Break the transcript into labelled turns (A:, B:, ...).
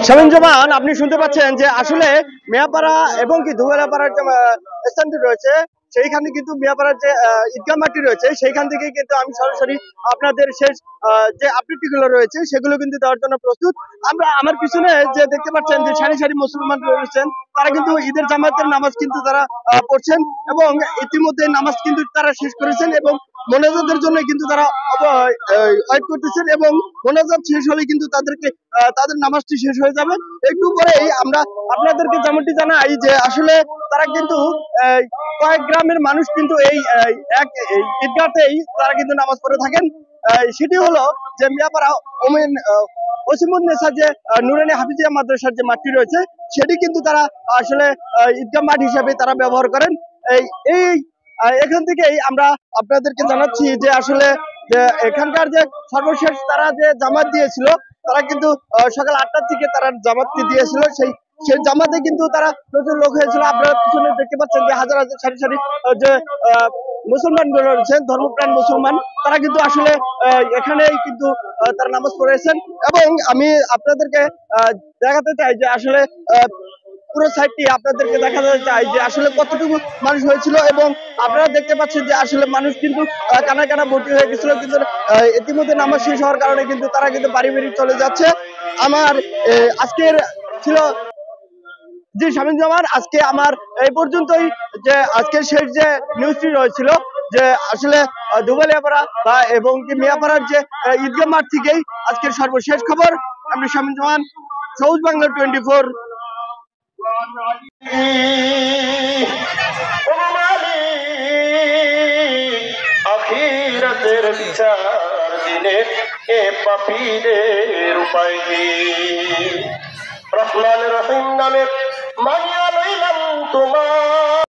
A: শামীম জামান, আপনি শুনতে পাচ্ছেন যে আসলে মিয়াপাড়া এবং কি দুবেলাপাড়ার যে স্থানটি রয়েছে, সেইখানে কিন্তু মিয়াপাড়ার যে ঈদগাহ মাঠটি রয়েছে সেইখান থেকে কিন্তু আমি সরাসরি আপনাদের শেষ যে আপডেট গুলো রয়েছে সেগুলো কিন্তু দেওয়ার জন্য প্রস্তুত। আমরা আমার পিছনে যে দেখতে পাচ্ছেন যে সারি সারি মুসলমান রয়েছেন, তারা কিন্তু ঈদের জামাতের নামাজ কিন্তু তারা পড়ছেন এবং ইতিমধ্যে নামাজ কিন্তু তারা শেষ করেছেন এবং মোনাজাতের জন্য কিন্তু তারা ওয়েট করতেছেন এবং মোনাজাত শেষ হলে কিন্তু তাদেরকে তাদের নামাজটি শেষ হয়ে যাবে। একটু পরেই আমরা আপনাদেরকে যেমনটি জানাই যে আসলে তারা কিন্তু কয়েক গ্রামের মানুষ কিন্তু এই এক ঈদগাহতেই তারা কিন্তু নামাজ পড়ে থাকেন। সেটি হলো যে মিয়াপাড়া ওমেন ওসিমুন্নেসা যে নুরানি হাফিজিয়া মাদ্রাসার যে মাঠটি রয়েছে সেটি কিন্তু তারা আসলে ঈদগাহ মাঠ হিসাবে তারা ব্যবহার করেন। এই এই এখান থেকেই আমরা আপনাদেরকে জানাচ্ছি যে আসলে যে এখানকার যে সর্বশেষ তারা যে জামাত দিয়েছিল, তারা কিন্তু সকাল 8টার দিকে তারা জামাতটি দিয়েছিল। সেই জামাতে কিন্তু তারা প্রচুর লোক হয়েছিল। আপনারা পিছনে দেখতে পাচ্ছেন যে হাজার হাজার সারি সারি যে মুসলমান গুলো রয়েছেন, ধর্মপ্রাণ মুসলমান, তারা কিন্তু আসলে এখানেই কিন্তু তারা নামাজ পড়েছেন। এবং আমি আপনাদেরকে দেখাতে চাই যে আসলে পুরো সাইডটি আপনাদেরকে দেখাতে চাই যে আসলে কতটুকু মানুষ হয়েছিল এবং আপনারা দেখতে পাচ্ছেন যে আসলে মানুষ কিন্তু কানা কানা ভর্তি হয়ে গেছিল, কিন্তু ইতিমধ্যে নামাজ শেষ হওয়ার কারণে কিন্তু তারা কিন্তু বাড়ি বাড়ি চলে যাচ্ছে। আমার আজকের ছিল জি শামীম জামান, আজকে আমার এই পর্যন্তই। যে আজকের শেষ যে নিউজটি রয়েছিল যে আসলে দুবালিয়াপাড়া বা এবং কি মিয়াপাড়ার যে ঈদগাহ মাঠ থেকেই আজকের সর্বশেষ খবর। আমি শামীম জামান, সবুজ বাংলা 24।
B: আখিরাতের বিচার দিনে এ পাপীদের উপায় রহমান রহিম নামে মানিয়া লইলাম তোমার